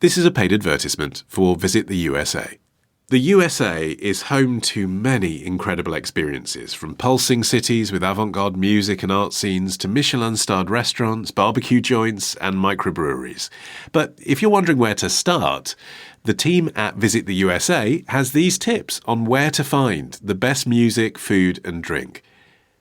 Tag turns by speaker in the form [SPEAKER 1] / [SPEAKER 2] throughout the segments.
[SPEAKER 1] This is a paid advertisement for Visit the USA. The USA is home to many incredible experiences, from pulsing cities with avant-garde music and art scenes to Michelin-starred restaurants, barbecue joints, and microbreweries. But if you're wondering where to start, the team at Visit the USA has these tips on where to find the best music, food, and drink.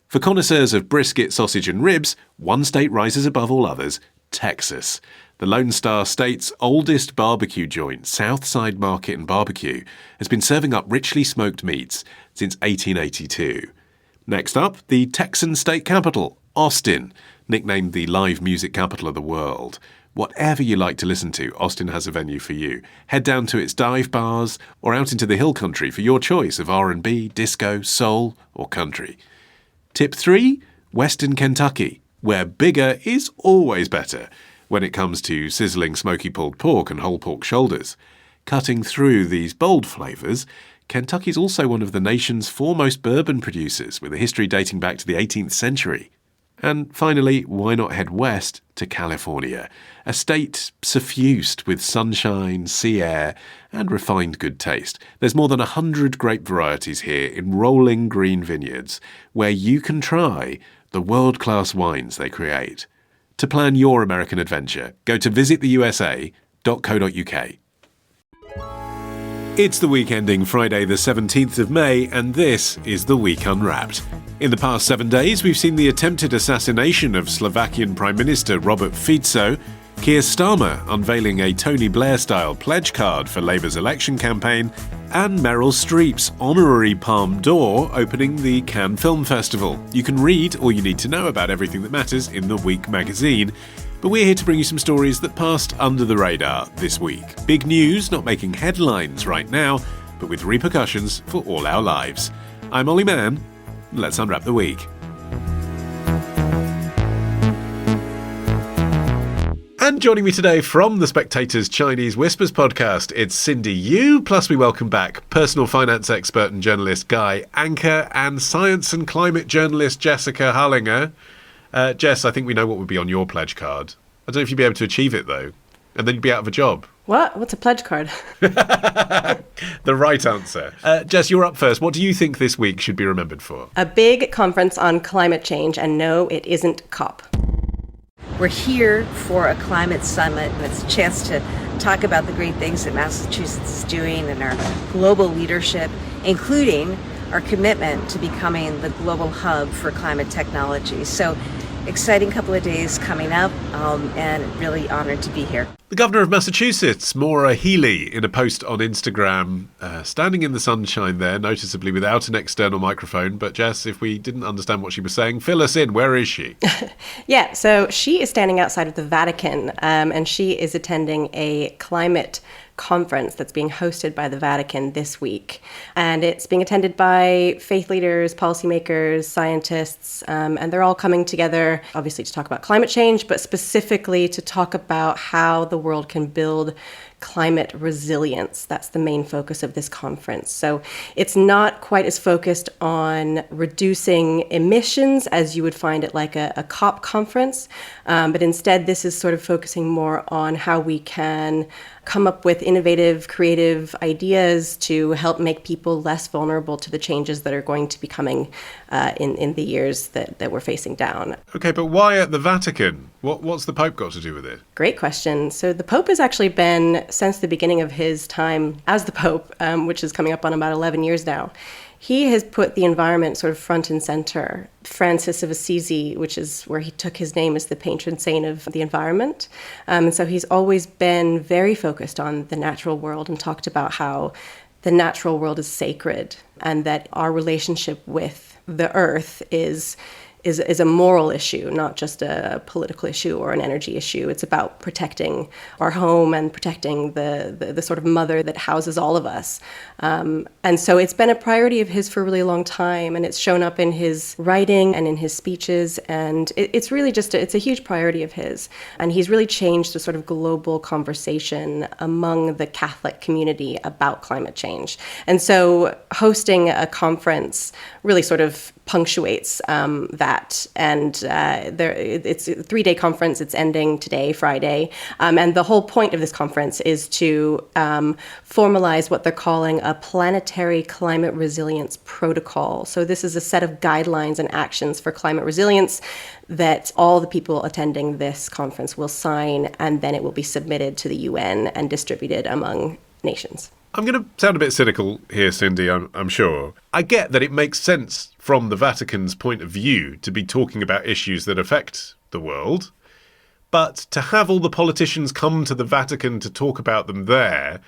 [SPEAKER 1] For connoisseurs of brisket, sausage, and ribs, one state rises above all others: Texas. The Lone Star State's oldest barbecue joint, Southside Market and Barbecue, has been serving up richly smoked meats since 1882. Next up, the Texan state capital, Austin, nicknamed the live music capital of the world. Whatever you like to listen to, Austin has a venue for you. Head down to its dive bars or out into the hill country for your choice of R&B, disco, soul, or country. Tip 3, Western Kentucky, where bigger is always better when it comes to sizzling smoky pulled pork and whole pork shoulders. Cutting through these bold flavours, Kentucky's also one of the nation's foremost bourbon producers, with a history dating back to the 18th century. And finally, why not head west to California, a state suffused with sunshine, sea air, and refined good taste. There's more than 100 grape varieties here in rolling green vineyards, where you can try the world-class wines they create. To plan your American adventure, go to visittheusa.co.uk. It's the week ending Friday the 17th of May, and this is The Week Unwrapped. In the past 7 days, we've seen the attempted assassination of Slovakian Prime Minister Robert Fico, Keir Starmer unveiling a Tony Blair-style pledge card for Labour's election campaign, and Meryl Streep's honorary Palme d'Or opening the Cannes Film Festival. You can read all you need to know about everything that matters in The Week magazine, but we're here to bring you some stories that passed under the radar this week. Big news not making headlines right now, but with repercussions for all our lives. I'm Olly Mann. Let's unwrap the week. And joining me today from The Spectator's Chinese Whispers podcast, it's Cindy Yu, plus we welcome back personal finance expert and journalist Guy Anker and science and climate journalist Jessica Hullinger. Jess, I think we know what would be on your pledge card. I don't know if you'd be able to achieve it, though, and then you'd be out of a job.
[SPEAKER 2] What? What's a pledge card?
[SPEAKER 1] The right answer. Jess, you're up first. What do you think this week should be remembered for?
[SPEAKER 2] A big conference on climate change, and no, it isn't COP.
[SPEAKER 3] We're here for a climate summit, and it's a chance to talk about the great things that Massachusetts is doing and our global leadership, including our commitment to becoming the global hub for climate technology. So, exciting couple of days coming up, and really honored to be here.
[SPEAKER 1] The Governor of Massachusetts, Maura Healey, in a post on Instagram, standing in the sunshine there, noticeably without an external microphone. But Jess, if we didn't understand what she was saying, fill us in. Where is she?
[SPEAKER 2] Yeah, so she is standing outside of the Vatican, and she is attending a climate conference that's being hosted by the Vatican this week. And it's being attended by faith leaders, policymakers, scientists, and they're all coming together, obviously, to talk about climate change, but specifically to talk about how the world can build climate resilience. That's the main focus of this conference. So it's not quite as focused on reducing emissions as you would find at like a COP conference, but instead this is sort of focusing more on how we can come up with innovative, creative ideas to help make people less vulnerable to the changes that are going to be coming in the years that we're facing down.
[SPEAKER 1] Okay, but why at the Vatican? What's the Pope got to do with it?
[SPEAKER 2] Great question. So the Pope has actually been, since the beginning of his time as the Pope, which is coming up on about 11 years now, he has put the environment sort of front and center. Francis of Assisi, which is where he took his name as the patron saint of the environment. And so he's always been very focused on the natural world and talked about how the natural world is sacred and that our relationship with the earth is a moral issue, not just a political issue or an energy issue. It's about protecting our home and protecting the sort of mother that houses all of us. And so it's been a priority of his for a really long time, and it's shown up in his writing and in his speeches, and it's really just it's a huge priority of his. And he's really changed the sort of global conversation among the Catholic community about climate change. And so hosting a conference really sort of punctuates that. that. And it's a 3-day conference. It's ending today, Friday. And the whole point of this conference is to formalize what they're calling a planetary climate resilience protocol. So this is a set of guidelines and actions for climate resilience that all the people attending this conference will sign, and then it will be submitted to the UN and distributed among nations.
[SPEAKER 1] I'm going to sound a bit cynical here, Cindy, I'm sure. I get that it makes sense from the Vatican's point of view to be talking about issues that affect the world, but to have all the politicians come to the Vatican to talk about them there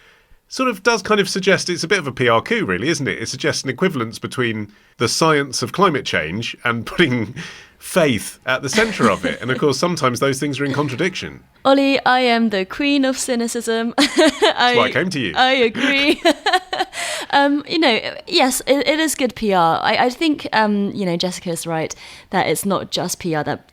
[SPEAKER 1] sort of does kind of suggest it's a bit of a PR coup, really, isn't it? It suggests an equivalence between the science of climate change and putting faith at the centre of it. And of course, sometimes those things are in contradiction.
[SPEAKER 4] Olly, I am the queen of cynicism.
[SPEAKER 1] That's why I came to you.
[SPEAKER 4] I agree. Yes, it is good PR. I think, Jessica is right that it's not just PR, that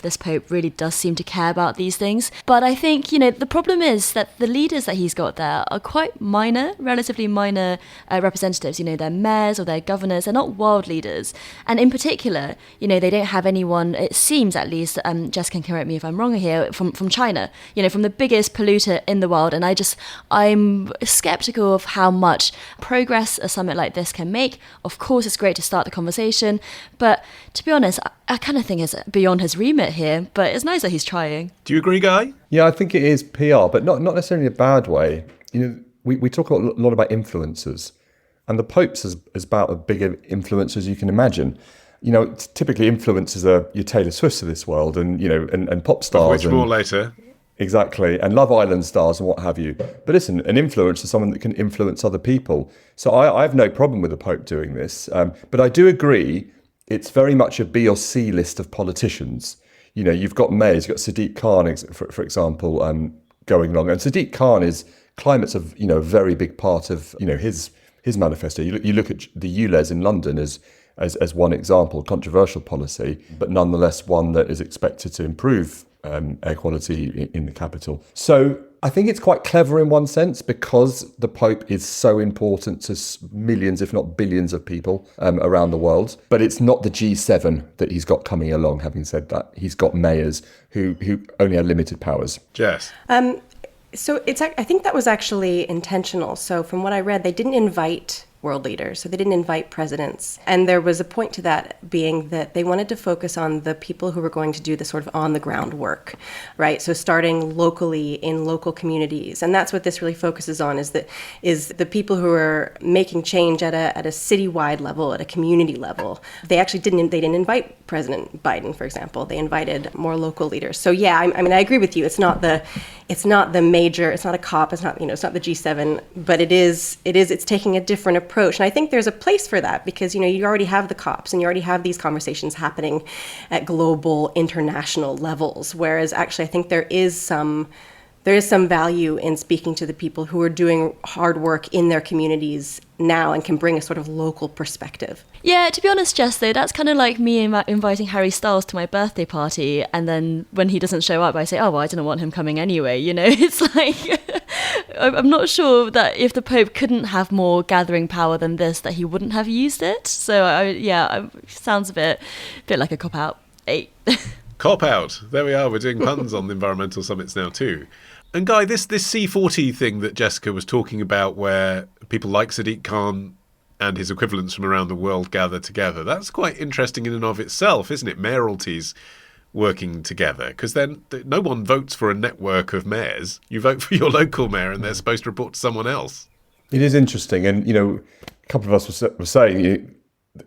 [SPEAKER 4] this Pope really does seem to care about these things. But I think, the problem is that the leaders that he's got there are quite relatively minor representatives. They're mayors or they're governors. They're not world leaders. And in particular, they don't have anyone, it seems at least, Jessica can correct me if I'm wrong here, from China, from the biggest polluter in the world. And I'm skeptical of how much progress a summit like this can make. Of course, it's great to start the conversation, but to be honest, I kind of think it's beyond his remit here, but it's nice that he's trying.
[SPEAKER 1] Do you agree, Guy?
[SPEAKER 5] Yeah, I think it is PR, but not necessarily in a bad way. We talk a lot about influencers, and the Pope's is about as big an influence as you can imagine. Typically influencers are your Taylor Swifts of this world, and and pop stars.
[SPEAKER 1] Which more later.
[SPEAKER 5] Exactly, and Love Island stars and what have you. But listen, an influencer is someone that can influence other people. So I have no problem with the Pope doing this. But I do agree it's very much a B or C list of politicians. You've got mayors, you've got Sadiq Khan, for example, going along. And Sadiq Khan climate's a very big part of his manifesto. You look at the ULEZ in London as one example, controversial policy, but nonetheless one that is expected to improve air quality in the capital. So I think it's quite clever in one sense because the Pope is so important to millions, if not billions of people around the world. But it's not the G7 that he's got coming along. Having said that, he's got mayors who only have limited powers.
[SPEAKER 1] Jess?
[SPEAKER 2] So I think that was actually intentional. So from what I read, they didn't invite world leaders, so they didn't invite presidents. And there was a point to that being that they wanted to focus on the people who were going to do the sort of on-the-ground work, right? So starting locally in local communities. And that's what this really focuses on, is the people who are making change at a citywide level, at a community level. They actually didn't invite President Biden, for example. They invited more local leaders. So yeah, I mean, I agree with you. It's not the major, it's not a COP, it's not the G7, but it's taking a different approach. And I think there's a place for that because, you already have the COPs and you already have these conversations happening at global, international levels. Whereas actually, I think there is some value in speaking to the people who are doing hard work in their communities now and can bring a sort of local perspective.
[SPEAKER 4] Yeah, to be honest, Jess, though, that's kind of like me inviting Harry Styles to my birthday party, and then when he doesn't show up, I say, oh, well, I didn't want him coming anyway, It's like, I'm not sure that if the Pope couldn't have more gathering power than this, that he wouldn't have used it. So, it sounds a bit like a cop-out. Hey.
[SPEAKER 1] Cop-out. There we are. We're doing puns on the environmental summits now, too. And Guy, this C40 thing that Jessica was talking about, where people like Sadiq Khan and his equivalents from around the world gather together, that's quite interesting in and of itself, isn't it? Mayoralties working together, because then no one votes for a network of mayors. You vote for your local mayor and they're supposed to report to someone else.
[SPEAKER 5] It is interesting. And, a couple of us were saying it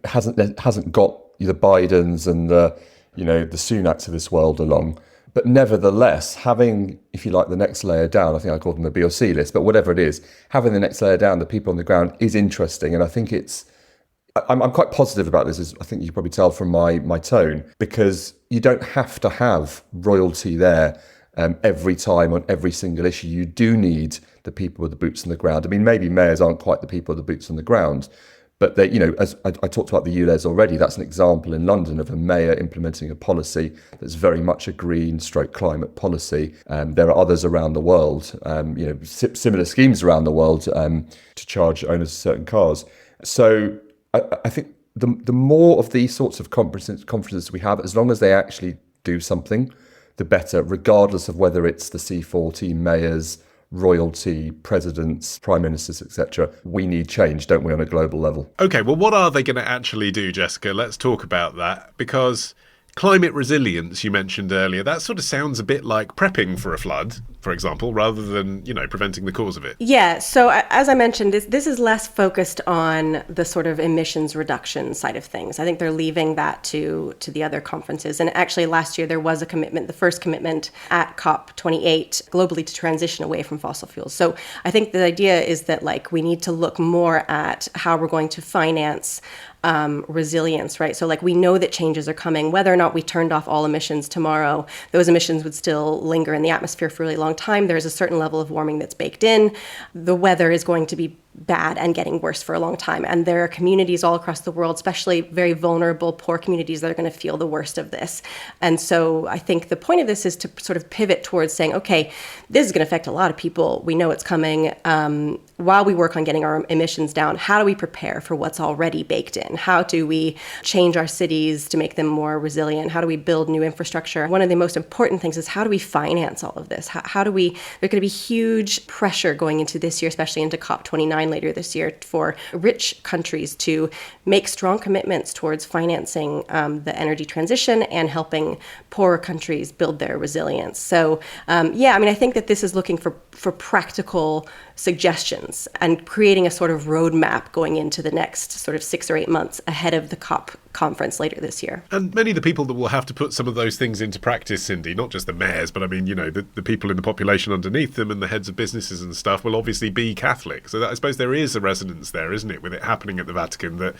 [SPEAKER 5] hasn't got the Bidens and the Sunaks of this world along. But nevertheless, having, if you like, the next layer down, I think I called them the B or C list, but whatever it is, having the next layer down, the people on the ground, is interesting. And I think I'm quite positive about this, as I think you can probably tell from my tone, because you don't have to have royalty there every time on every single issue. You do need the people with the boots on the ground. I mean, maybe mayors aren't quite the people with the boots on the ground, but they, as I talked about the ULEZ already, that's an example in London of a mayor implementing a policy that's very much a green/climate policy. There are others around the world, similar schemes around the world to charge owners of certain cars. So I think the more of these sorts of conferences we have, as long as they actually do something, the better, regardless of whether it's the C40, mayors, royalty, presidents, prime ministers, etc. We need change, don't we, on a global level?
[SPEAKER 1] Okay, well, what are they going to actually do, Jessica? Let's talk about that, because climate resilience, you mentioned earlier, that sort of sounds a bit like prepping for a flood, for example, rather than, preventing the cause of it.
[SPEAKER 2] Yeah, so as I mentioned, this is less focused on the sort of emissions reduction side of things. I think they're leaving that to the other conferences. And actually last year there was a commitment, the first commitment at COP28 globally to transition away from fossil fuels. So I think the idea is that we need to look more at how we're going to finance resilience, right? So we know that changes are coming. Whether or not we turned off all emissions tomorrow, those emissions would still linger in the atmosphere for a really long time. There's a certain level of warming that's baked in. The weather is going to be bad and getting worse for a long time. And there are communities all across the world, especially very vulnerable, poor communities, that are going to feel the worst of this. And so I think the point of this is to sort of pivot towards saying, okay, this is going to affect a lot of people. We know it's coming. While we work on getting our emissions down, how do we prepare for what's already baked in? How do we change our cities to make them more resilient? How do we build new infrastructure? One of the most important things is how do we finance all of this? How do we, there's going to be huge pressure going into this year, especially into COP29 later this year, for rich countries to make strong commitments towards financing the energy transition and helping poorer countries build their resilience. So I think that this is looking for practical suggestions and creating a sort of roadmap going into the next sort of 6 or 8 months ahead of the COP conference later this year.
[SPEAKER 1] And many of the people that will have to put some of those things into practice, Cindy, not just the mayors, but I mean, the people in the population underneath them and the heads of businesses and stuff will obviously be Catholic. So I suppose there is a resonance there, isn't it, with it happening at the Vatican, that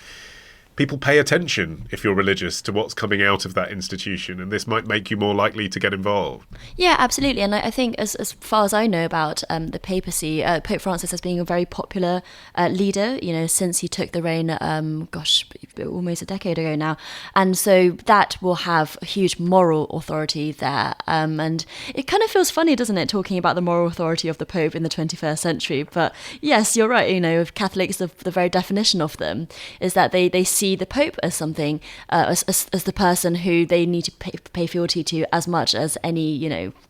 [SPEAKER 1] people pay attention, if you're religious, to what's coming out of that institution, and this might make you more likely to get involved.
[SPEAKER 4] Yeah, absolutely. And I think as far as I know about the papacy, Pope Francis has been a very popular leader, since he took the reign, almost a decade ago now. And so that will have a huge moral authority there. And it kind of feels funny, doesn't it, talking about the moral authority of the Pope in the 21st century. But yes, you're right. Catholics, the very definition of them is that they see the Pope as something, as the person who they need to pay fealty to as much as any,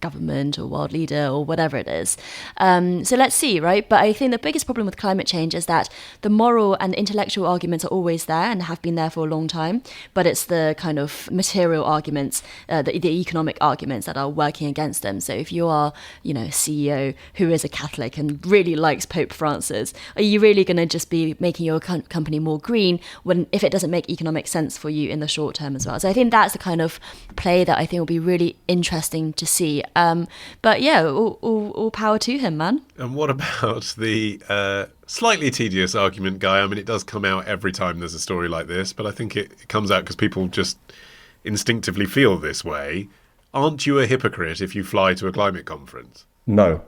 [SPEAKER 4] government or world leader or whatever it is. So let's see, right? But I think the biggest problem with climate change is that the moral and intellectual arguments are always there and have been there for a long time, but it's the kind of material arguments, the economic arguments that are working against them. So if you are, a CEO who is a Catholic and really likes Pope Francis, are you really going to just be making your company more green if it doesn't make economic sense for you in the short term as well? So I think that's the kind of play that I think will be really interesting to see. But yeah, all power to him, man.
[SPEAKER 1] And what about the slightly tedious argument, Guy? I mean, it does come out every time there's a story like this, but I think it comes out because people just instinctively feel this way. Aren't you a hypocrite if you fly to a climate conference?
[SPEAKER 5] No.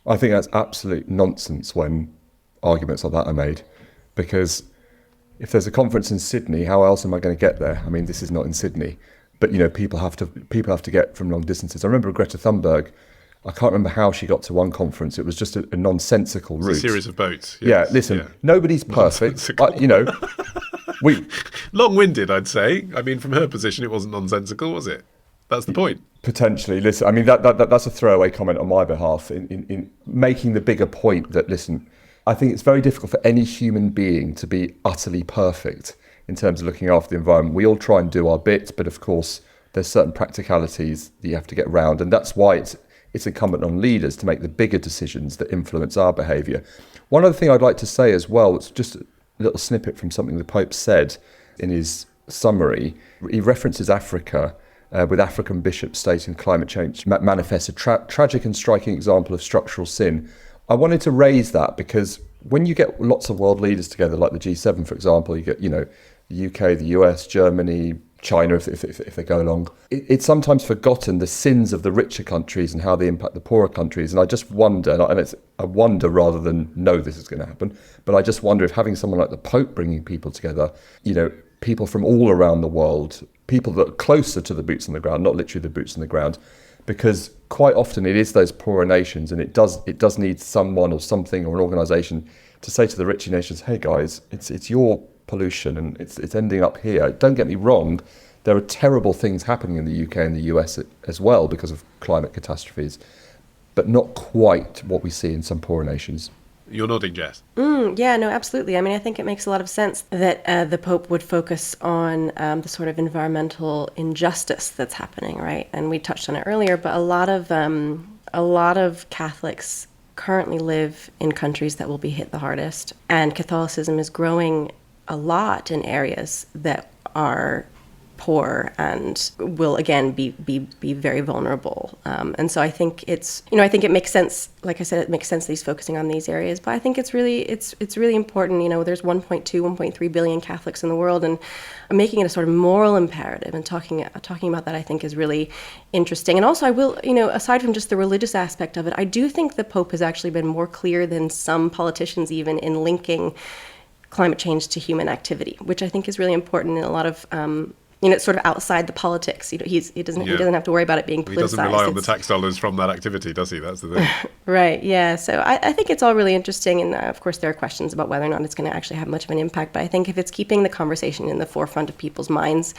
[SPEAKER 5] I think that's absolute nonsense when arguments like that are made, because if there's a conference in Sydney, how else am I going to get there? I mean, this is not in Sydney, but people have to get from long distances. I remember Greta Thunberg. I can't remember how she got to one conference. It was just a nonsensical route.
[SPEAKER 1] A series of boats.
[SPEAKER 5] Yes. Yeah, listen, nobody's perfect. We
[SPEAKER 1] long-winded, I'd say. I mean, from her position, it wasn't nonsensical, was it? That's the point.
[SPEAKER 5] Potentially. Listen, I mean, that's a throwaway comment on my behalf in making the bigger point that, listen, I think it's very difficult for any human being to be utterly perfect in terms of looking after the environment. We all try and do our bit, but of course, there's certain practicalities that you have to get around. And that's why it's incumbent on leaders to make the bigger decisions that influence our behaviour. One other thing I'd like to say as well, it's just a little snippet from something the Pope said in his summary. He references Africa, with African bishops stating climate change manifests a tragic and striking example of structural sin. I wanted to raise that because when you get lots of world leaders together, like the G7, for example, you get, the UK, the US, Germany, China, if they go along, it's sometimes forgotten the sins of the richer countries and how they impact the poorer countries. And I just wonder, and it's a wonder rather than know this is going to happen, but I just wonder if having someone like the Pope bringing people together, people from all around the world, people that are closer to the boots on the ground, not literally the boots on the ground, because quite often it is those poorer nations, and it does need someone or something or an organisation to say to the richer nations, hey guys, it's your pollution, and it's ending up here. Don't get me wrong, there are terrible things happening in the UK and the US as well because of climate catastrophes, but not quite what we see in some poorer nations.
[SPEAKER 1] You're nodding, Jess.
[SPEAKER 2] Yeah, no, absolutely. I mean, I think it makes a lot of sense that the Pope would focus on the sort of environmental injustice that's happening, right? And we touched on it earlier, but a lot of Catholics currently live in countries that will be hit the hardest, and Catholicism is growing a lot in areas that are poor and will again be very vulnerable, and so I think I think it makes sense. Like I said, it makes sense that he's focusing on these areas, but I think it's really important. There's 1.3 billion Catholics in the world, and making it a sort of moral imperative and talking about that, I think, is really interesting. And also, I will, aside from just the religious aspect of it, I do think the Pope has actually been more clear than some politicians even in linking climate change to human activity, which I think is really important in a lot of it's sort of outside the politics. He doesn't have to worry about it being politicized.
[SPEAKER 1] He doesn't rely on the tax dollars from that activity, does he? That's the thing.
[SPEAKER 2] Right, yeah. So I think it's all really interesting. And of course, there are questions about whether or not it's going to actually have much of an impact. But I think if it's keeping the conversation in the forefront of people's minds,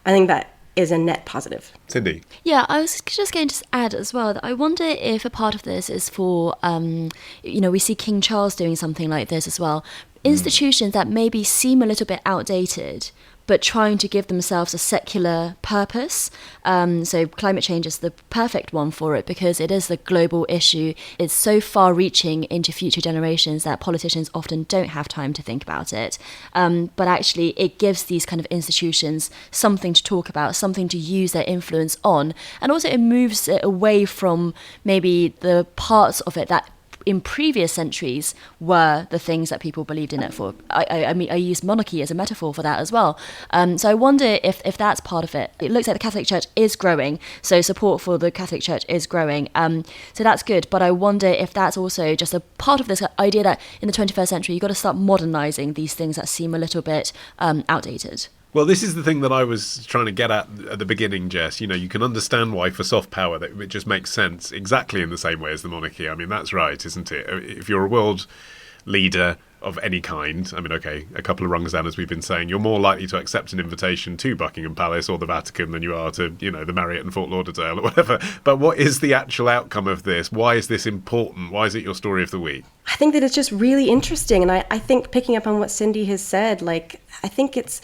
[SPEAKER 2] I think that is a net positive.
[SPEAKER 1] Cindy?
[SPEAKER 4] Yeah, I was just going to add as well that I wonder if a part of this is for, we see King Charles doing something like this as well. Institutions that maybe seem a little bit outdated, but trying to give themselves a secular purpose. So climate change is the perfect one for it because it is a global issue. It's so far-reaching into future generations that politicians often don't have time to think about it. But actually, it gives these kind of institutions something to talk about, something to use their influence on. And also it moves it away from maybe the parts of it that in previous centuries were the things that people believed in it for. I mean, I use monarchy as a metaphor for that as well. So I wonder if that's part of it. It looks like the Catholic Church is growing, so support for the Catholic Church is growing. So that's good, but I wonder if that's also just a part of this idea that in the 21st century, you've got to start modernizing these things that seem a little bit outdated.
[SPEAKER 1] Well, this is the thing that I was trying to get at the beginning, Jess. You can understand why for soft power that it just makes sense exactly in the same way as the monarchy. I mean, that's right, isn't it? If you're a world leader of any kind, I mean, okay, a couple of rungs down, as we've been saying, you're more likely to accept an invitation to Buckingham Palace or the Vatican than you are to, the Marriott in Fort Lauderdale or whatever. But what is the actual outcome of this? Why is this important? Why is it your story of the week?
[SPEAKER 2] I think that it's just really interesting. And I think picking up on what Cindy has said, I think it's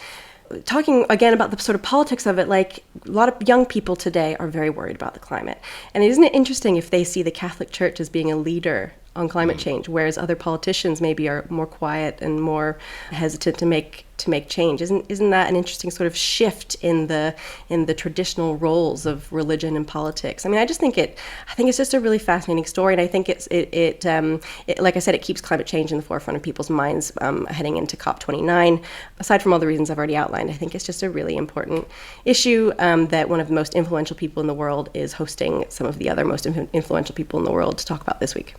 [SPEAKER 2] talking again about the sort of politics of it, like a lot of young people today are very worried about the climate. And isn't it interesting if they see the Catholic Church as being a leader on climate change, whereas other politicians maybe are more quiet and more hesitant to make change? Isn't that an interesting sort of shift in the traditional roles of religion and politics? I mean, I think it's just a really fascinating story, and I think it like I said, it keeps climate change in the forefront of people's minds heading into COP29. Aside from all the reasons I've already outlined, I think it's just a really important issue that one of the most influential people in the world is hosting some of the other most influential people in the world to talk about this week.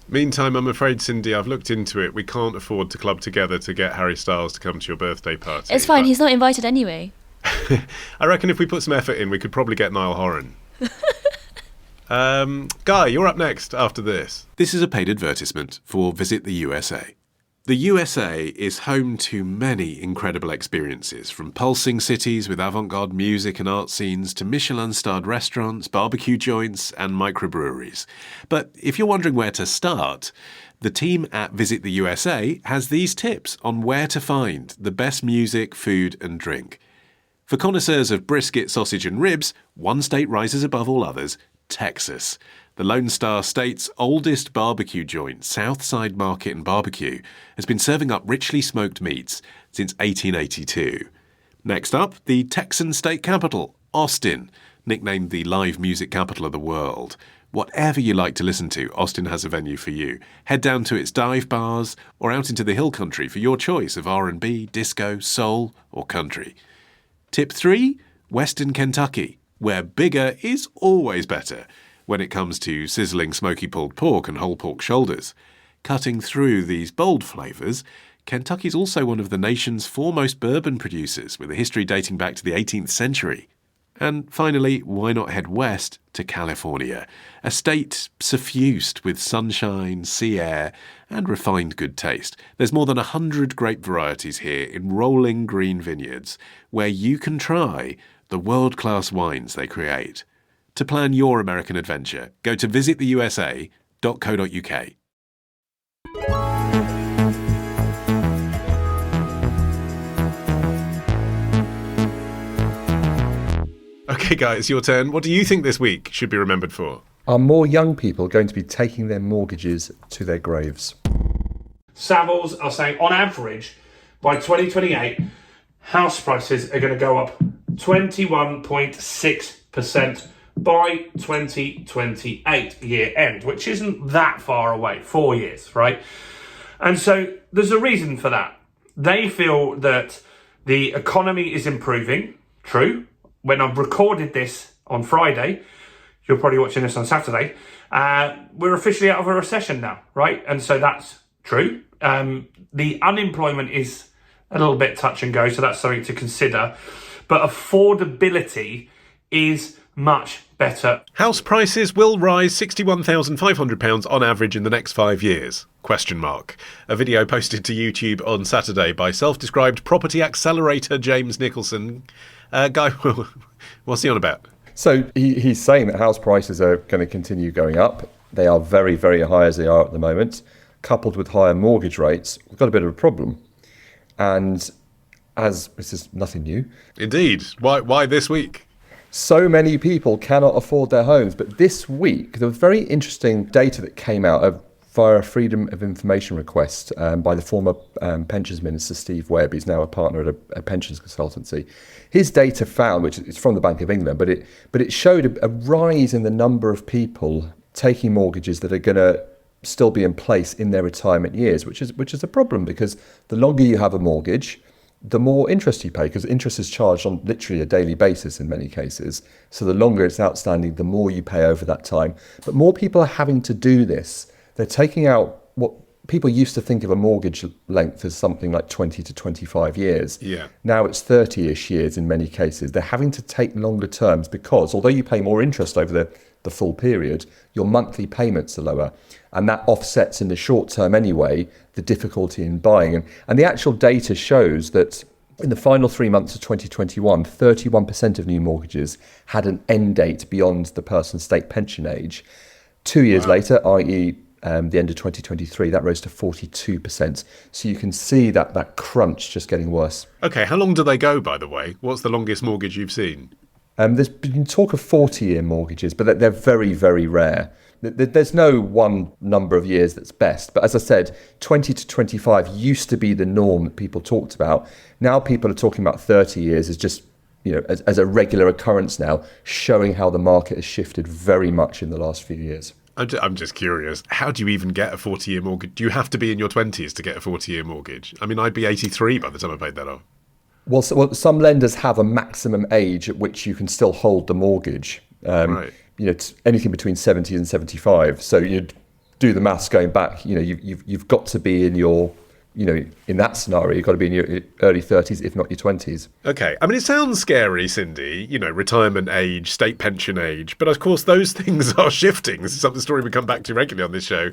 [SPEAKER 1] Meantime, I'm afraid, Cindy, I've looked into it. We can't afford to club together to get Harry Styles to come to your birthday party.
[SPEAKER 4] It's fine, he's not invited anyway.
[SPEAKER 1] I reckon if we put some effort in, we could probably get Niall Horan. Guy, you're up next after this. This is a paid advertisement for Visit the USA. The USA is home to many incredible experiences, from pulsing cities with avant-garde music and art scenes to Michelin-starred restaurants, barbecue joints and microbreweries. But if you're wondering where to start, the team at Visit the USA has these tips on where to find the best music, food and drink. For connoisseurs of brisket, sausage and ribs, one state rises above all others: Texas. The Lone Star State's oldest barbecue joint, Southside Market and Barbecue, has been serving up richly smoked meats since 1882. Next up, the Texan state capital, Austin, nicknamed the live music capital of the world. Whatever you like to listen to, Austin has a venue for you. Head down to its dive bars or out into the hill country for your choice of R&B, disco, soul or country. Tip 3, Western Kentucky, where bigger is always better when it comes to sizzling smoky pulled pork and whole pork shoulders. Cutting through these bold flavours, Kentucky is also one of the nation's foremost bourbon producers, with a history dating back to the 18th century. And finally, why not head west to California, a state suffused with sunshine, sea air, and refined good taste. There's more than 100 grape varieties here in rolling green vineyards, where you can try the world-class wines they create. To plan your American adventure, go to visittheusa.co.uk. Okay, guys, your turn. What do you think this week should be remembered for?
[SPEAKER 5] Are more young people going to be taking their mortgages to their graves?
[SPEAKER 6] Savills are saying, on average, by 2028, house prices are going to go up 21.6% by 2028 year end, which isn't that far away, 4 years, right? And so there's a reason for that. They feel that the economy is improving, true. When I've recorded this on Friday, you're probably watching this on Saturday, we're officially out of a recession now, right? And so that's true. The unemployment is a little bit touch and go, so that's something to consider. But affordability is much better.
[SPEAKER 1] House prices will rise £61,500 on average in the next 5 years? Question mark. A video posted to YouTube on Saturday by self-described property accelerator James Nicholson. Guy, what's he on about?
[SPEAKER 5] So he's saying that house prices are going to continue going up. They are very, very high as they are at the moment. Coupled with higher mortgage rates, we've got a bit of a problem. And as this is nothing new.
[SPEAKER 1] Indeed. Why this week?
[SPEAKER 5] So many people cannot afford their homes. But this week, there was very interesting data that came out via a Freedom of Information request by the former Pensions Minister, Steve Webb. He's now a partner at a pensions consultancy. His data found, which is from the Bank of England, but it showed a rise in the number of people taking mortgages that are going to still be in place in their retirement years, which is a problem, because the longer you have a mortgage, the more interest you pay, because interest is charged on literally a daily basis in many cases. So the longer it's outstanding, the more you pay over that time. But more people are having to do this. They're taking out what people used to think of a mortgage length as something like 20 to 25 years.
[SPEAKER 1] Yeah.
[SPEAKER 5] Now it's 30-ish years in many cases. They're having to take longer terms because although you pay more interest over the full period, your monthly payments are lower. And that offsets in the short term anyway the difficulty in buying. And the actual data shows that in the final 3 months of 2021, 31% of new mortgages had an end date beyond the person's state pension age. 2 years later, i.e. The end of 2023, that rose to 42%. So you can see that crunch just getting worse.
[SPEAKER 1] Okay, how long do they go, by the way? What's the longest mortgage you've seen?
[SPEAKER 5] There's been talk of 40-year mortgages, but they're very, very rare. There's no one number of years that's best. But as I said, 20 to 25 used to be the norm that people talked about. Now people are talking about 30 years as just, as a regular occurrence now, showing how the market has shifted very much in the last few years.
[SPEAKER 1] I'm just curious, how do you even get a 40-year mortgage? Do you have to be in your 20s to get a 40-year mortgage? I mean, I'd be 83 by the time I paid that off.
[SPEAKER 5] Well, some lenders have a maximum age at which you can still hold the mortgage.
[SPEAKER 1] Right.
[SPEAKER 5] Anything between 70 and 75. So you'd do the maths going back. You've got to be in your, in that scenario, you've got to be in your early 30s, if not your 20s.
[SPEAKER 1] Okay. I mean, it sounds scary, Cindy, retirement age, state pension age. But of course, those things are shifting. This is something story we come back to regularly on this show.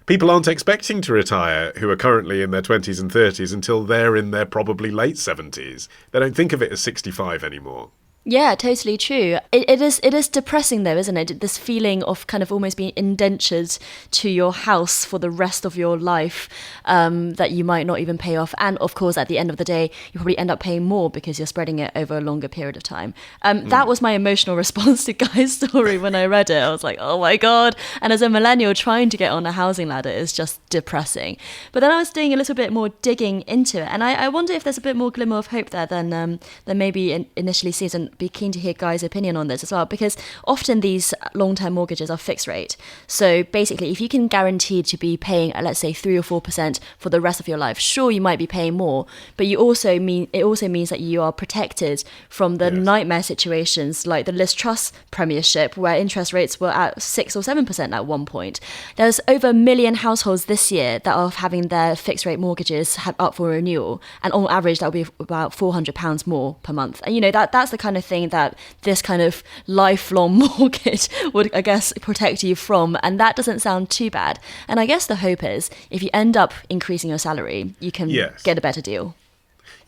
[SPEAKER 1] People aren't expecting to retire who are currently in their 20s and 30s until they're in their probably late 70s. They don't think of it as 65 anymore.
[SPEAKER 4] Yeah, totally true. It is depressing though, isn't it? This feeling of kind of almost being indentured to your house for the rest of your life, that you might not even pay off. And of course, at the end of the day, you probably end up paying more because you're spreading it over a longer period of time. That was my emotional response to Guy's story when I read it. I was like, oh my God. And as a millennial, trying to get on a housing ladder is just depressing. But then I was doing a little bit more digging into it. And I wonder if there's a bit more glimmer of hope there than maybe initially seems. And be keen to hear Guy's opinion on this as well, because often these long-term mortgages are fixed rate. So basically, if you can guarantee to be paying, let's say 3 or 4% for the rest of your life, sure, you might be paying more, but it also means that you are protected from the nightmare situations like the Liz Truss premiership, where interest rates were at 6 or 7% at one point. There's over 1 million households this year that are having their fixed rate mortgages up for renewal, and on average, that will be about £400 more per month. And that's the kind of thing that this kind of lifelong mortgage would, I guess, protect you from. And that doesn't sound too bad. And I guess the hope is if you end up increasing your salary, you can get a better deal.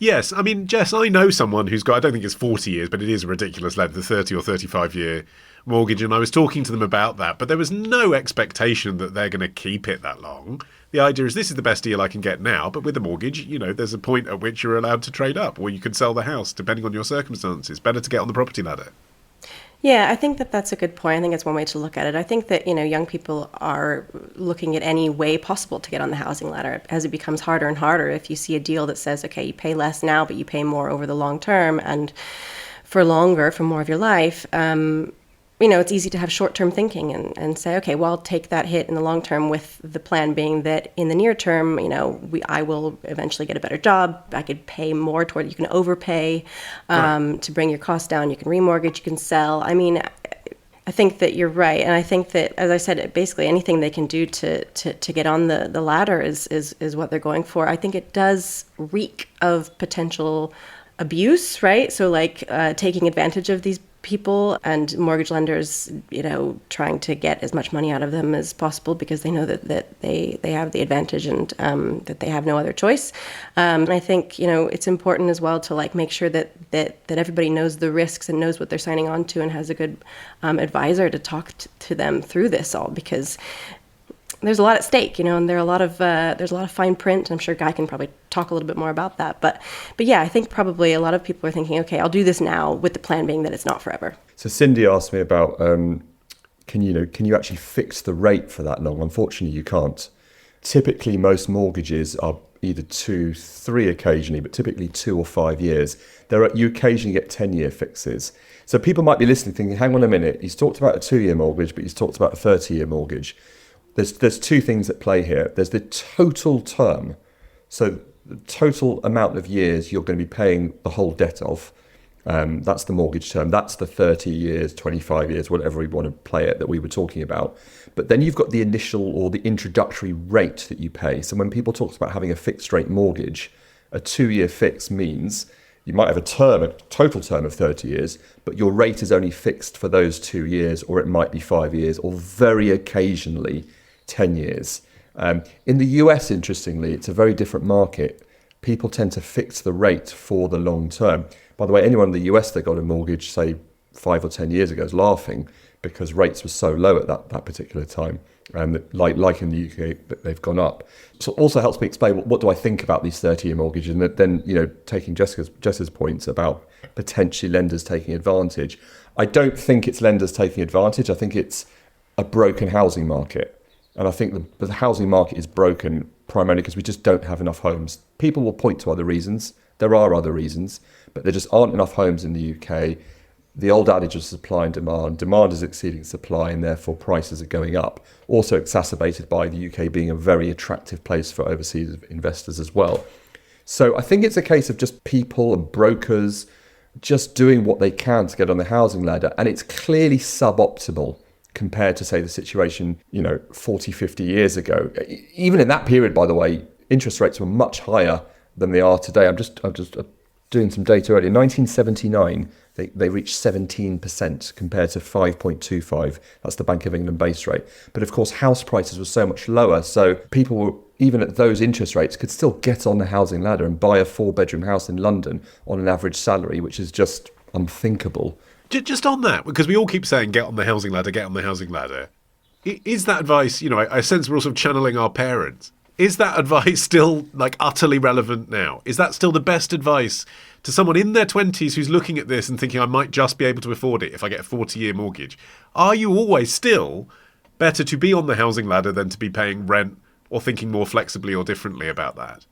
[SPEAKER 1] Yes, I mean, Jess, I know someone who's got, I don't think it's 40 years, but it is a ridiculous length, a 30 or 35-year mortgage, and I was talking to them about that, but there was no expectation that they're going to keep it that long. The idea is this is the best deal I can get now, but with a mortgage, you know, there's a point at which you're allowed to trade up, or you could sell the house, depending on your circumstances. Better to get on the property ladder.
[SPEAKER 2] Yeah, I think that that's a good point. I think it's one way to look at it. I think that, you know, young people are looking at any way possible to get on the housing ladder as it becomes harder and harder. If you see a deal that says, okay, you pay less now, but you pay more over the long term and for longer, for more of your life, you know, it's easy to have short-term thinking and say, okay, well, I'll take that hit in the long term with the plan being that in the near term, you know, I will eventually get a better job. I could pay more toward, you can overpay to bring your costs down. You can remortgage, you can sell. I mean, I think that you're right. And I think that, as I said, basically anything they can do to get on the ladder is what they're going for. I think it does reek of potential abuse, right? So like taking advantage of these people and mortgage lenders, you know, trying to get as much money out of them as possible because they know that they have the advantage and that they have no other choice. And I think, you know, it's important as well to like make sure that everybody knows the risks and knows what they're signing on to and has a good advisor to talk to them through this all, because there's a lot at stake, you know, and there's a lot of fine print. I'm sure Guy can probably talk a little bit more about that. But yeah, I think probably a lot of people are thinking, okay, I'll do this now, with the plan being that it's not forever.
[SPEAKER 5] So Cindy asked me about, can you actually fix the rate for that long? Unfortunately, you can't. Typically, most mortgages are either 2, 3 occasionally, but typically 2 or 5 years. You occasionally get 10-year fixes. So people might be listening thinking, hang on a minute, he's talked about a 2-year mortgage, but he's talked about a 30-year mortgage. There's 2 things at play here. There's the total term. So the total amount of years you're going to be paying the whole debt of. That's the mortgage term. That's the 30 years, 25 years, whatever we want to play it that we were talking about. But then you've got the initial or the introductory rate that you pay. So when people talk about having a fixed rate mortgage, a 2-year fix means you might have a total term of 30 years, but your rate is only fixed for those 2 years, or it might be 5 years, or very occasionally 10 years. In the US, interestingly, it's a very different market. People tend to fix the rate for the long term. By the way, anyone in the US that got a mortgage, say 5 or 10 years ago, is laughing because rates were so low at that particular time. And like in the UK, they've gone up. So it also helps me explain what do I think about these 30-year mortgages, and then, you know, taking Jessica's points about potentially lenders taking advantage. I don't think it's lenders taking advantage. I think it's a broken housing market. And I think the housing market is broken primarily because we just don't have enough homes. People will point to other reasons. There are other reasons, but there just aren't enough homes in the UK. The old adage of supply and demand. Demand is exceeding supply, and therefore prices are going up. Also exacerbated by the UK being a very attractive place for overseas investors as well. So I think it's a case of just people and brokers just doing what they can to get on the housing ladder. And it's clearly suboptimal compared to, say, the situation, 40, 50 years ago. Even in that period, by the way, interest rates were much higher than they are today. I'm just doing some data earlier. In 1979, they reached 17% compared to 5.25. That's the Bank of England base rate. But of course, house prices were so much lower. So people were, even at those interest rates, could still get on the housing ladder and buy a 4-bedroom house in London on an average salary, which is just unthinkable.
[SPEAKER 1] Just on that, because we all keep saying, get on the housing ladder, get on the housing ladder. Is that advice, I sense we're also channeling our parents. Is that advice still utterly relevant now? Is that still the best advice to someone in their 20s who's looking at this and thinking I might just be able to afford it if I get a 40-year mortgage? Are you always still better to be on the housing ladder than to be paying rent or thinking more flexibly or differently about that?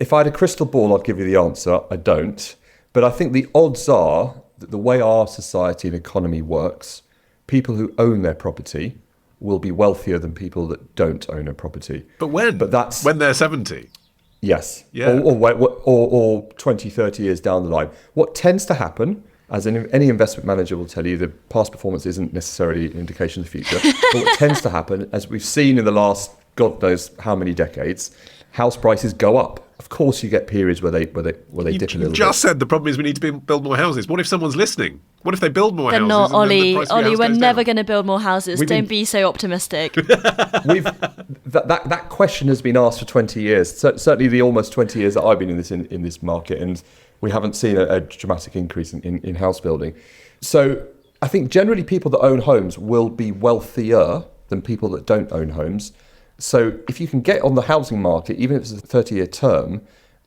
[SPEAKER 5] If I had a crystal ball, I'd give you the answer. I don't. But I think the odds are that the way our society and economy works, people who own their property will be wealthier than people that don't own a property.
[SPEAKER 1] But when?
[SPEAKER 5] But that's
[SPEAKER 1] when they're 70.
[SPEAKER 5] Yes.
[SPEAKER 1] Yeah.
[SPEAKER 5] Or 20, 30 years down the line. What tends to happen, as any investment manager will tell you, the past performance isn't necessarily an indication of the future. But what tends to happen, as we've seen in the last, God knows how many decades, house prices go up. Of course, you get periods where they dip a little bit.
[SPEAKER 1] You just said the problem is we need to build more houses. What if someone's listening? What if they build more houses?
[SPEAKER 4] Not,
[SPEAKER 1] and then the
[SPEAKER 4] Olly.
[SPEAKER 1] price of your
[SPEAKER 4] Olly,
[SPEAKER 1] house
[SPEAKER 4] we're
[SPEAKER 1] goes
[SPEAKER 4] never
[SPEAKER 1] down?
[SPEAKER 4] going to build more houses. Don't be so optimistic.
[SPEAKER 5] That question has been asked for 20 years. Certainly the almost 20 years that I've been in this market, and we haven't seen a dramatic increase in house building. So I think generally people that own homes will be wealthier than people that don't own homes. So if you can get on the housing market, even if it's a 30-year term,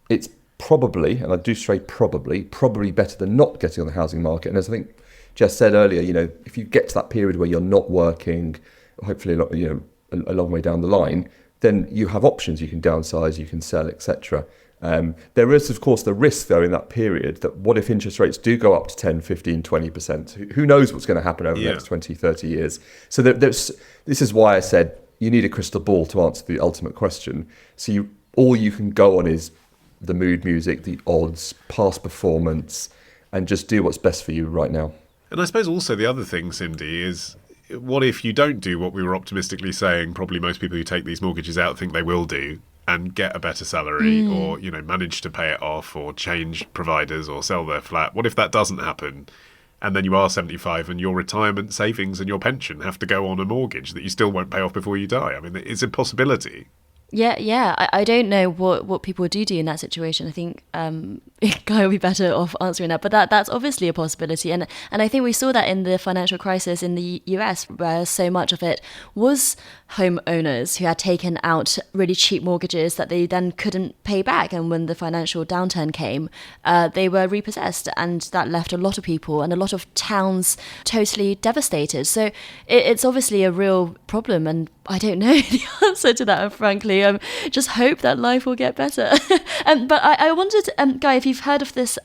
[SPEAKER 5] it's probably, and I do say probably better than not getting on the housing market. And as I think Jess said earlier, if you get to that period where you're not working, hopefully a long way down the line, then you have options. You can downsize, you can sell, etc. There is, of course, the risk, though, in that period that what if interest rates do go up to 10, 15, 20%? Who knows what's going to happen over the next 20, 30 years? So this is why I said you need a crystal ball to answer the ultimate question. So all you can go on is the mood music, the odds, past performance, and just do what's best for you right now.
[SPEAKER 1] And I suppose also the other thing, Cindy, is what if you don't do what we were optimistically saying probably most people who take these mortgages out think they will do, and get a better salary or, manage to pay it off or change providers or sell their flat? What if that doesn't happen? And then you are 75 and your retirement savings and your pension have to go on a mortgage that you still won't pay off before you die. I mean, it's a possibility.
[SPEAKER 4] Yeah. I don't know what people would do in that situation. I think Guy would be better off answering that. But that's obviously a possibility. And I think we saw that in the financial crisis in the US, where so much of it was homeowners who had taken out really cheap mortgages that they then couldn't pay back. And when the financial downturn came, they were repossessed. And that left a lot of people and a lot of towns totally devastated. So it's obviously a real problem. And I don't know the answer to that, frankly. Just hope that life will get better. But I wondered, Guy, if you've heard of this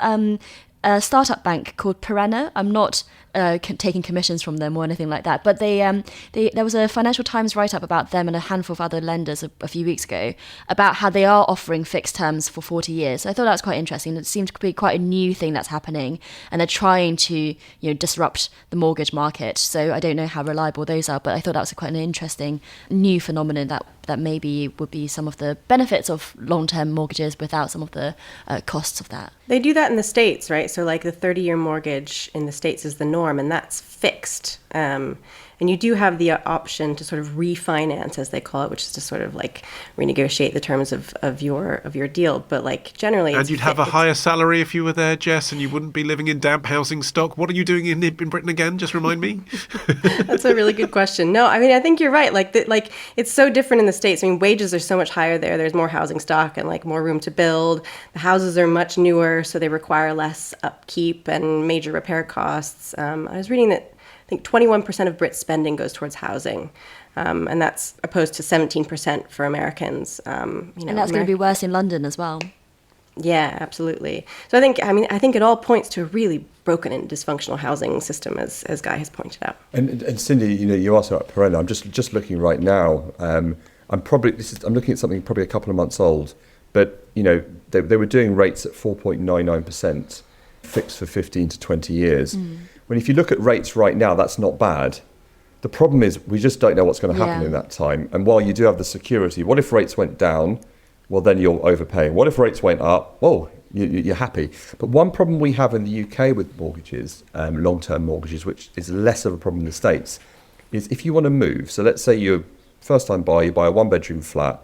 [SPEAKER 4] startup bank called Perenna. I'm not taking commissions from them or anything like that, but there was a Financial Times write-up about them and a handful of other lenders a few weeks ago about how they are offering fixed terms for 40 years. So I thought that was quite interesting. It seemed to be quite a new thing that's happening, and they're trying to disrupt the mortgage market. So I don't know how reliable those are, but I thought that was quite an interesting new phenomenon that maybe would be some of the benefits of long-term mortgages without some of the costs of that.
[SPEAKER 2] They do that in the States, right? So like the 30-year mortgage in the States is the norm, and that's fixed. And you do have the option to sort of refinance, as they call it, which is to sort of like renegotiate the terms of your deal. But like generally,
[SPEAKER 1] and you'd have a higher salary if you were there, Jess, and you wouldn't be living in damp housing stock. What are you doing in Britain again? Just remind me.
[SPEAKER 2] That's a really good question. No, I mean, I think you're right. Like it's so different in the States. I mean, wages are so much higher there. There's more housing stock and like more room to build. The houses are much newer, so they require less upkeep and major repair costs. I was reading that I think 21% of Brits' spending goes towards housing, and that's opposed to 17% for Americans.
[SPEAKER 4] And that's going to be worse in London as well.
[SPEAKER 2] Yeah, absolutely. So I think it all points to a really broken and dysfunctional housing system, as Guy has pointed out. And
[SPEAKER 5] Cindy, you asked about Perenna. I'm just looking right now. I'm looking at something probably a couple of months old, but they were doing rates at 4.99% fixed for 15 to 20 years. When if you look at rates right now, that's not bad. The problem is we just don't know what's going to happen in that time. And while you do have the security, what if rates went down? Well, then you're overpaying. What if rates went up? Well, you're happy. But one problem we have in the UK with mortgages, long-term mortgages, which is less of a problem in the States, is if you want to move. So let's say you're first-time buyer, you buy a one-bedroom flat,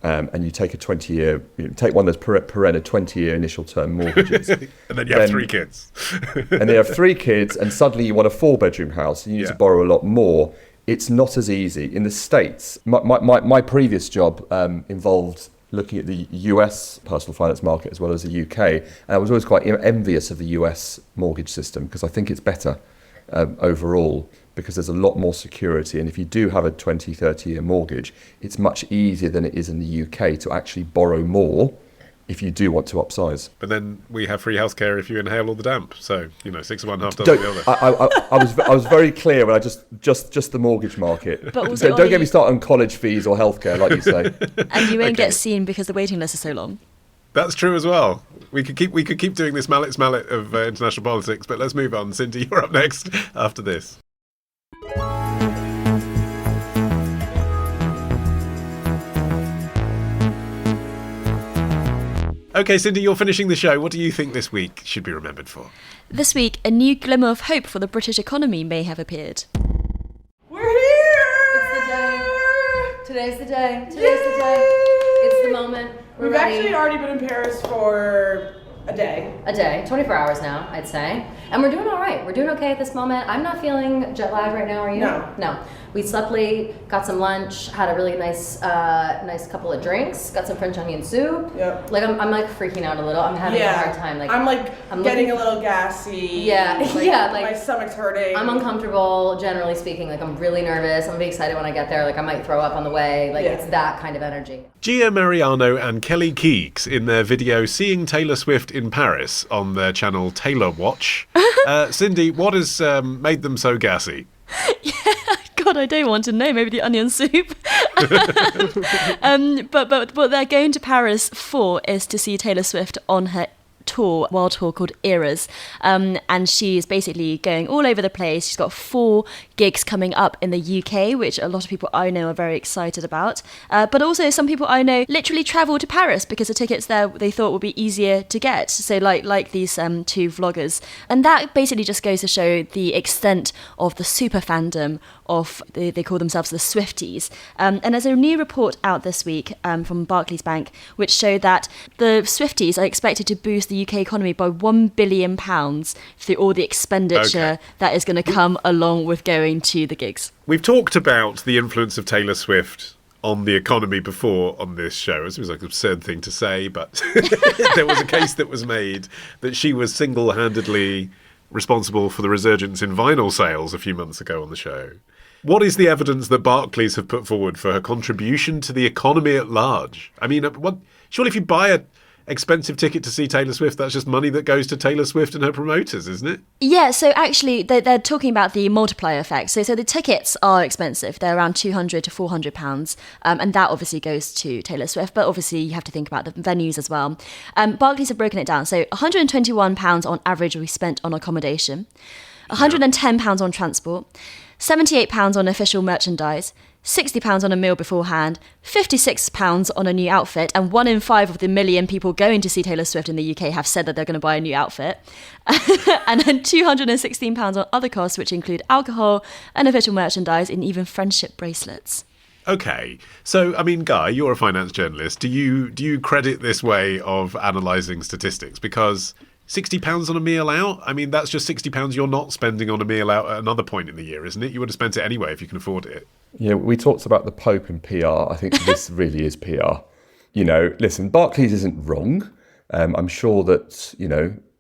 [SPEAKER 5] and you take a 20-year, take one of those Perenna 20-year initial term mortgages.
[SPEAKER 1] And then you have 3 kids.
[SPEAKER 5] And they have 3 kids, and suddenly you want a 4-bedroom house, and you need to borrow a lot more. It's not as easy. In the States, my previous job involved looking at the US personal finance market as well as the UK, and I was always quite envious of the US mortgage system because I think it's better overall, because there's a lot more security, and if you do have a 20, 30-year mortgage, it's much easier than it is in the UK to actually borrow more if you do want to upsize.
[SPEAKER 1] But then we have free healthcare if you inhale all the damp, so 6 of one, half dozen of the other.
[SPEAKER 5] I was very clear when I just the mortgage market.
[SPEAKER 4] But also,
[SPEAKER 5] don't get me started on college fees or healthcare, like you say.
[SPEAKER 4] And you won't get seen because the waiting list is so long.
[SPEAKER 1] That's true as well. We could keep doing this mallet of international politics, but let's move on. Cindy, you're up next after this. OK, Cindy, you're finishing the show. What do you think this week should be remembered for?
[SPEAKER 4] This week, a new glimmer of hope for the British economy may have appeared.
[SPEAKER 7] We're here!
[SPEAKER 8] It's the day. Today's the day. Today's the day. It's the moment. We've
[SPEAKER 7] actually already been in Paris for a day,
[SPEAKER 8] 24 hours now, I'd say. And we're doing all right. We're doing okay at this moment. I'm not feeling jet lagged right now, are you? No. We slept late, got some lunch, had a really nice couple of drinks, got some French onion soup.
[SPEAKER 7] Yep.
[SPEAKER 8] Like I'm like freaking out a little. I'm having a hard time. Like
[SPEAKER 7] I'm getting a little gassy.
[SPEAKER 8] Yeah. Like
[SPEAKER 7] my stomach's hurting.
[SPEAKER 8] I'm uncomfortable, generally speaking. Like I'm really nervous. I'm gonna be excited when I get there. Like I might throw up on the way. Like it's that kind of energy.
[SPEAKER 1] Gia Mariano and Kelly Keegs in their video Seeing Taylor Swift in Paris on their channel Taylor Watch. Cindy, what has made them so gassy?
[SPEAKER 4] God, I don't want to know. Maybe the onion soup. But what they're going to Paris for is to see Taylor Swift on her world tour called Eras, and she's basically going all over the place. She's got 4 gigs coming up in the UK, which a lot of people I know are very excited about, but also some people I know literally travel to Paris because the tickets there they thought would be easier to get, so like these 2 vloggers, and that basically just goes to show the extent of the super fandom of they call themselves the Swifties, and there's a new report out this week from Barclays Bank which showed that the Swifties are expected to boost the UK economy by £1 billion through all the expenditure that is going to come along with going to the gigs.
[SPEAKER 1] We've talked about the influence of Taylor Swift on the economy before on this show. It seems like an absurd thing to say, but there was a case that was made that she was single-handedly responsible for the resurgence in vinyl sales a few months ago on the show. What is the evidence that Barclays have put forward for her contribution to the economy at large? I mean, surely if you buy a expensive ticket to see Taylor Swift, that's just money that goes to Taylor Swift and her promoters, isn't it?
[SPEAKER 4] Yeah, so actually they're talking about the multiplier effect. So the tickets are expensive. They're around £200 to £400, and that obviously goes to Taylor Swift, but obviously you have to think about the venues as well. Barclays have broken it down. So £121 on average will be spent on accommodation, £110 on transport, £78 on official merchandise, £60 on a meal beforehand, £56 on a new outfit, and 1 in 5 of the million people going to see Taylor Swift in the UK have said that they're going to buy a new outfit. And then £216 on other costs, which include alcohol, unofficial merchandise, and even friendship bracelets.
[SPEAKER 1] Okay, so I mean, Guy, you're a finance journalist. Do you credit this way of analysing statistics? Because £60 on a meal out? I mean, that's just £60 you're not spending on a meal out at another point in the year, isn't it? You would have spent it anyway if you can afford it.
[SPEAKER 5] Yeah, we talked about the Pope and PR. I think this really is PR. Listen, Barclays isn't wrong. I'm sure that,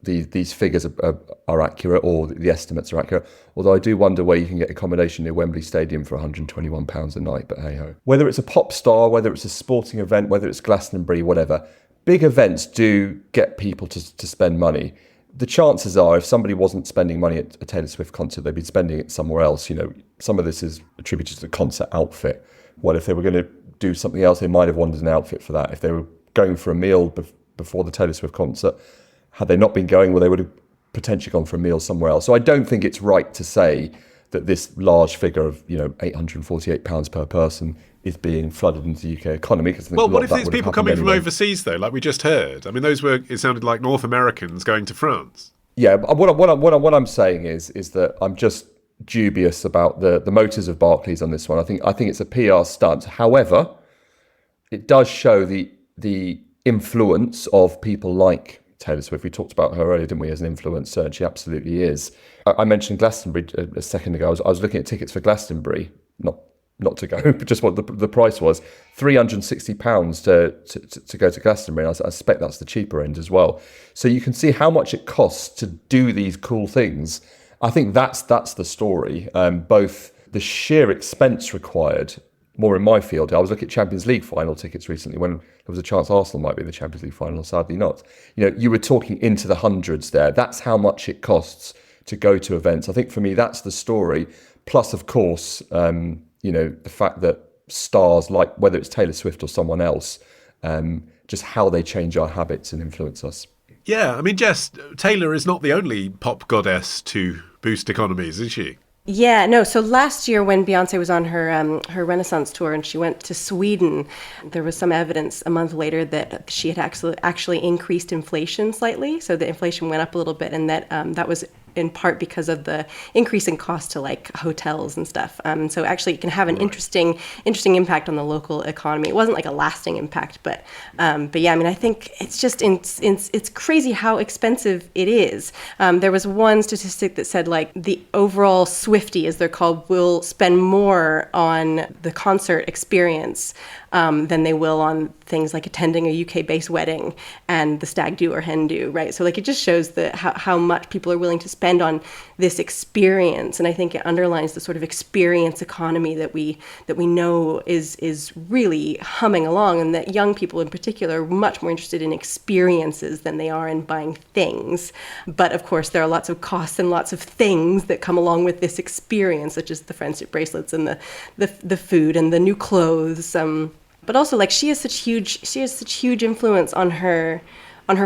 [SPEAKER 5] these figures are accurate, or the estimates are accurate. Although I do wonder where you can get accommodation near Wembley Stadium for £121 a night, but hey-ho. Whether it's a pop star, whether it's a sporting event, whether it's Glastonbury, whatever, big events do get people to spend money. The chances are, if somebody wasn't spending money at a Taylor Swift concert, they'd be spending it somewhere else. Some of this is attributed to the concert outfit. Well, if they were going to do something else, they might have wanted an outfit for that. If they were going for a meal before the Taylor Swift concert, had they not been going, well, they would have potentially gone for a meal somewhere else. So I don't think it's right to say that this large figure of, £848 per person is being flooded into the UK economy.
[SPEAKER 1] Well, what if there's people coming from overseas, though, like we just heard? I mean, it sounded like North Americans going to France.
[SPEAKER 5] Yeah, what I'm saying is that I'm just dubious about the motives of Barclays on this one. I think it's a PR stunt. However, it does show the influence of people like Taylor Swift. We talked about her earlier, didn't we, as an influencer, and she absolutely is. I mentioned Glastonbury a second ago. I was looking at tickets for Glastonbury, not to go, but just what the price was, £360 to go to Glastonbury. And I suspect that's the cheaper end as well. So you can see how much it costs to do these cool things. I think that's the story. Both the sheer expense required, more in my field. I was looking at Champions League final tickets recently when there was a chance Arsenal might be in the Champions League final, sadly not. You were talking into the hundreds there. That's how much it costs to go to events. I think for me, that's the story. Plus, of course, the fact that stars, like whether it's Taylor Swift or someone else, just how they change our habits and influence us.
[SPEAKER 1] Yeah, I mean, Jess, Taylor is not the only pop goddess to boost economies, is she?
[SPEAKER 2] Yeah, no. So last year when Beyonce was on her Renaissance tour and she went to Sweden, there was some evidence a month later that she had actually increased inflation slightly. So the inflation went up a little bit, and that was in part because of the increase in cost to like hotels and stuff. So actually it can have an interesting impact on the local economy. It wasn't like a lasting impact, but yeah, I mean, I think it's just, it's crazy how expensive it is. There was one statistic that said like the overall Swiftie, as they're called, will spend more on the concert experience than they will on things like attending a UK-based wedding and the stag do or hen do, right? So like it just shows how much people are willing to spend on this experience, and I think it underlines the sort of experience economy that we know is really humming along, and that young people in particular are much more interested in experiences than they are in buying things. But of course, there are lots of costs and lots of things that come along with this experience, such as the friendship bracelets and the food and the new clothes. But also, like, she has such huge influence on her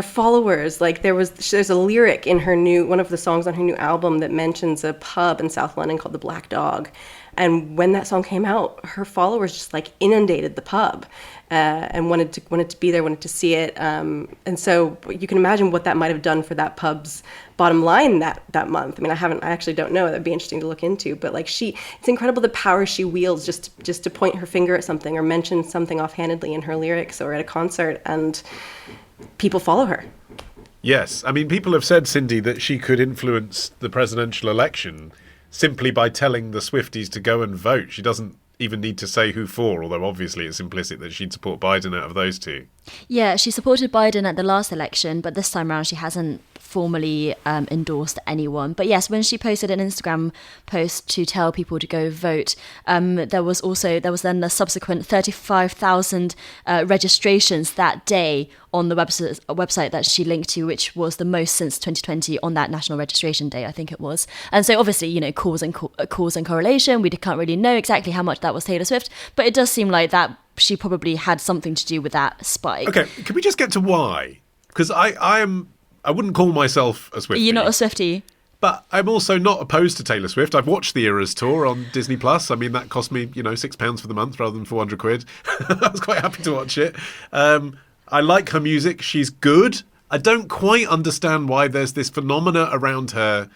[SPEAKER 2] followers. Like there's a lyric in one of the songs on her new album that mentions a pub in South London called the Black Dog. And when that song came out, her followers just like inundated the pub and wanted to be there, wanted to see it. And so you can imagine what that might have done for that pub's bottom line that month. I mean, I actually don't know. That'd be interesting to look into. But like it's incredible the power she wields just to point her finger at something or mention something offhandedly in her lyrics or at a concert, and people follow her.
[SPEAKER 1] Yes. I mean, people have said, Cindy, that she could influence the presidential election simply by telling the Swifties to go and vote. She doesn't even need to say who for, although obviously it's implicit that she'd support Biden out of those two.
[SPEAKER 4] Yeah, she supported Biden at the last election, but this time around she hasn't formally endorsed anyone. But yes, when she posted an Instagram post to tell people to go vote, there was then the subsequent 35,000 registrations that day on the website that she linked to, which was the most since 2020 on that National Registration Day, I think it was. And so obviously, you know, cause and correlation, we can't really know exactly how much that was Taylor Swift, but it does seem like that she probably had something to do with that spike.
[SPEAKER 1] Okay, can we just get to why? Because I wouldn't call myself a Swiftie.
[SPEAKER 4] You're not a Swiftie.
[SPEAKER 1] But I'm also not opposed to Taylor Swift. I've watched the Eras tour on Disney Plus. I mean, that cost me, £6 for the month rather than 400 quid. I was quite happy to watch it. I like her music. She's good. I don't quite understand why there's this phenomena around her.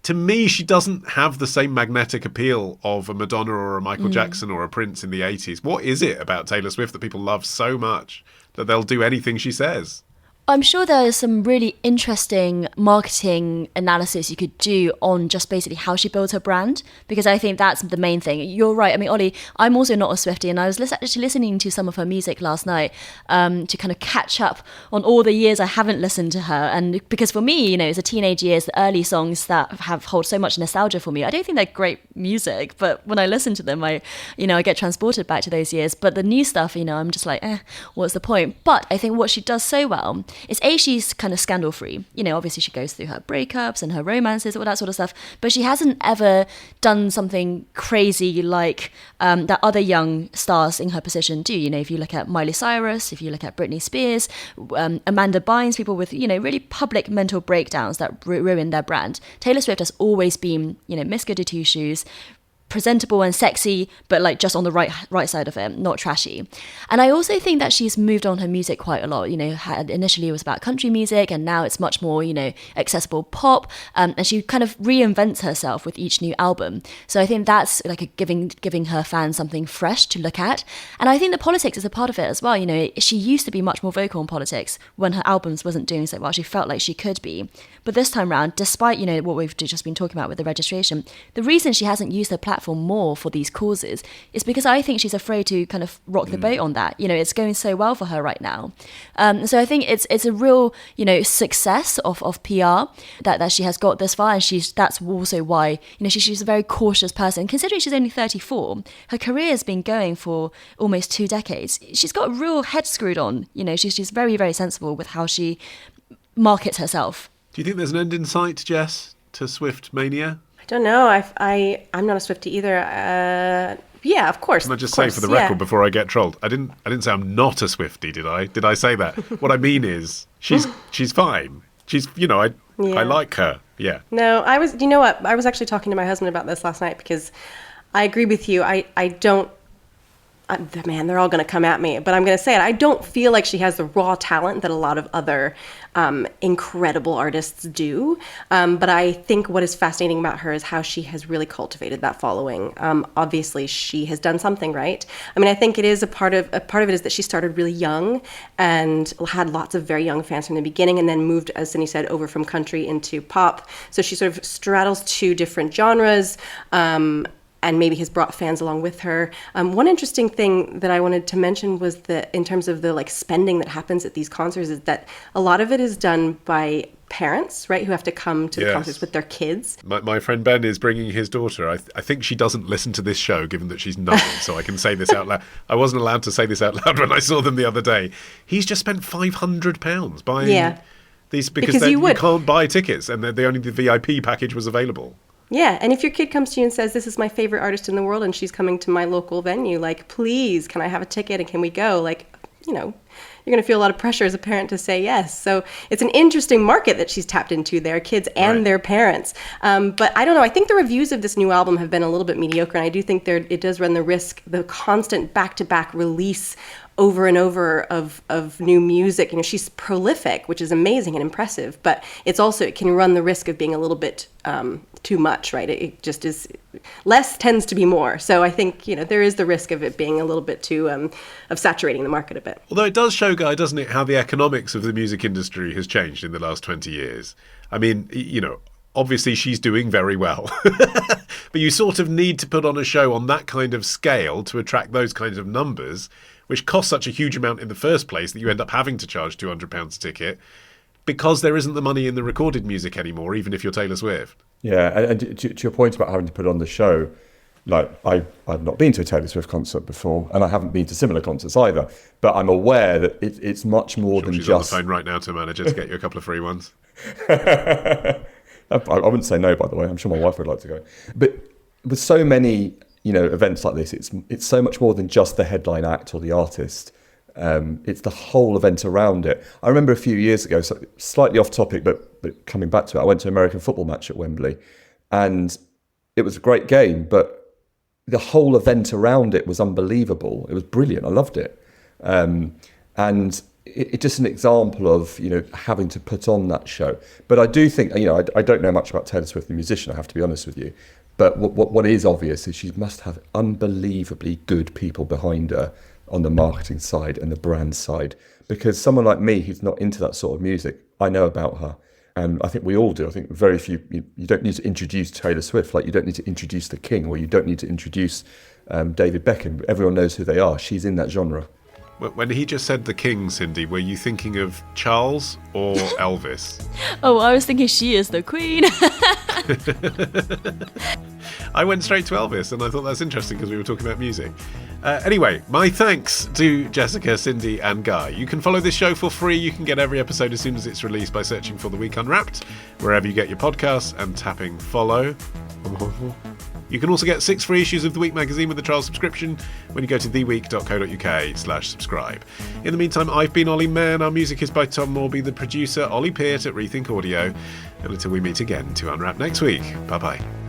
[SPEAKER 1] To me, she doesn't have the same magnetic appeal of a Madonna or a Michael Jackson or a Prince in the 80s. What is it about Taylor Swift that people love so much that they'll do anything she says?
[SPEAKER 4] I'm sure there is some really interesting marketing analysis you could do on just basically how she builds her brand, because I think that's the main thing. You're right. I mean, Olly, I'm also not a Swiftie, and I was actually listening to some of her music last night to kind of catch up on all the years I haven't listened to her. And because for me, it's the teenage years, the early songs that hold so much nostalgia for me. I don't think they're great music, but when I listen to them, I get transported back to those years. But the new stuff, I'm just like, what's the point? But I think what she does so well is she's kind of scandal free. Obviously she goes through her breakups and her romances, all that sort of stuff, but she hasn't ever done something crazy like that other young stars in her position do. If you look at Miley Cyrus, if you look at Britney Spears, Amanda Bynes, people with really public mental breakdowns that ruin their brand. Taylor Swift has always been Miss Goody Two Shoes, presentable and sexy, but like just on the right side of it, not trashy. And I also think that she's moved on her music quite a lot. Initially it was about country music, and now it's much more accessible pop, and she kind of reinvents herself with each new album. So I think that's like giving her fans something fresh to look at. And I think the politics is a part of it as well. She used to be much more vocal on politics when her albums wasn't doing so well. She felt like she could be, but this time round, despite what we've just been talking about with the registration, the reason she hasn't used her platform more for these causes is because I think she's afraid to kind of rock the boat on that. It's going so well for her right now. So I think it's a real, success of PR that she has got this far, and that's also why, she's a very cautious person. Considering she's only 34, her career has been going for almost 2 decades. She's got a real head screwed on. She's very, very sensible with how she markets herself.
[SPEAKER 1] Do you think there's an end in sight, Jess, to Swift mania?
[SPEAKER 2] Don't know. I'm not a Swiftie either. Yeah, of course.
[SPEAKER 1] Can I just say for the record before I get trolled, I didn't say I'm not a Swiftie, did I? Did I say that? What I mean is she's fine. She's I like her. Yeah.
[SPEAKER 2] No, you know what? I was actually talking to my husband about this last night because I agree with you. I don't, man, they're all going to come at me, but I'm going to say it. I don't feel like she has the raw talent that a lot of other incredible artists do. But I think what is fascinating about her is how she has really cultivated that following. Obviously, she has done something right. I mean, I think it is a part of it is that she started really young and had lots of very young fans from the beginning, and then moved, as Cindy said, over from country into pop. So she sort of straddles two different genres. And maybe has brought fans along with her. One interesting thing that I wanted to mention was that in terms of the spending that happens at these concerts is that a lot of it is done by parents, right, who have to come to the concerts with their kids.
[SPEAKER 1] My friend Ben is bringing his daughter. I think she doesn't listen to this show, given that she's 9, so I can say this out loud. I wasn't allowed to say this out loud when I saw them the other day. He's just spent £500 buying these because you can't buy tickets, and only the VIP package was available.
[SPEAKER 2] Yeah, and if your kid comes to you and says, this is my favorite artist in the world and she's coming to my local venue, please, can I have a ticket and can we go? You're going to feel a lot of pressure as a parent to say yes. So it's an interesting market that she's tapped into there, kids and their parents. But I don't know, I think the reviews of this new album have been a little bit mediocre, and I do think it does run the risk, the constant back-to-back release over and over of new music. She's prolific, which is amazing and impressive, but it can run the risk of being a little bit too much, right? It just is, less tends to be more. So I think, there is the risk of it being a little bit too, of saturating the market a bit.
[SPEAKER 1] Although it does show, Guy, doesn't it, how the economics of the music industry has changed in the last 20 years. I mean, obviously she's doing very well, but you sort of need to put on a show on that kind of scale to attract those kinds of numbers, which cost such a huge amount in the first place that you end up having to charge £200 a ticket, because there isn't the money in the recorded music anymore, even if you're Taylor Swift.
[SPEAKER 5] Yeah, and to your point about having to put on the show, I've not been to a Taylor Swift concert before, and I haven't been to similar concerts either, but I'm aware that it's much more than
[SPEAKER 1] she's
[SPEAKER 5] just...
[SPEAKER 1] on the phone right now to a manager to get you a couple of free ones.
[SPEAKER 5] I wouldn't say no, by the way. I'm sure my wife would like to go. But with so many, events like this, it's so much more than just the headline act or the artist. It's the whole event around it. I remember a few years ago, so slightly off topic, but coming back to it, I went to an American football match at Wembley, and it was a great game, but the whole event around it was unbelievable. It was brilliant. I loved it. And it's just an example of, having to put on that show. But I do think, I don't know much about Taylor Swift, the musician, I have to be honest with you. But what is obvious is she must have unbelievably good people behind her on the marketing side and the brand side. Because someone like me who's not into that sort of music, I know about her. And I think we all do. I think very few, you don't need to introduce Taylor Swift, like you don't need to introduce The King, or you don't need to introduce David Beckham. Everyone knows who they are. She's in that genre.
[SPEAKER 1] When he just said The King, Cindy, were you thinking of Charles or Elvis?
[SPEAKER 4] Oh, I was thinking she is the Queen.
[SPEAKER 1] I went straight to Elvis, and I thought that's interesting because we were talking about music. Anyway, my thanks to Jessica, Cindy and Guy. You can follow this show for free. You can get every episode as soon as it's released by searching for The Week Unwrapped, wherever you get your podcasts, and tapping follow. You can also get 6 free issues of The Week magazine with a trial subscription when you go to theweek.co.uk/subscribe. In the meantime, I've been Olly Mann. Our music is by Tom Morby, the producer, Ollie Peart at Rethink Audio. And until we meet again to unwrap next week, bye-bye.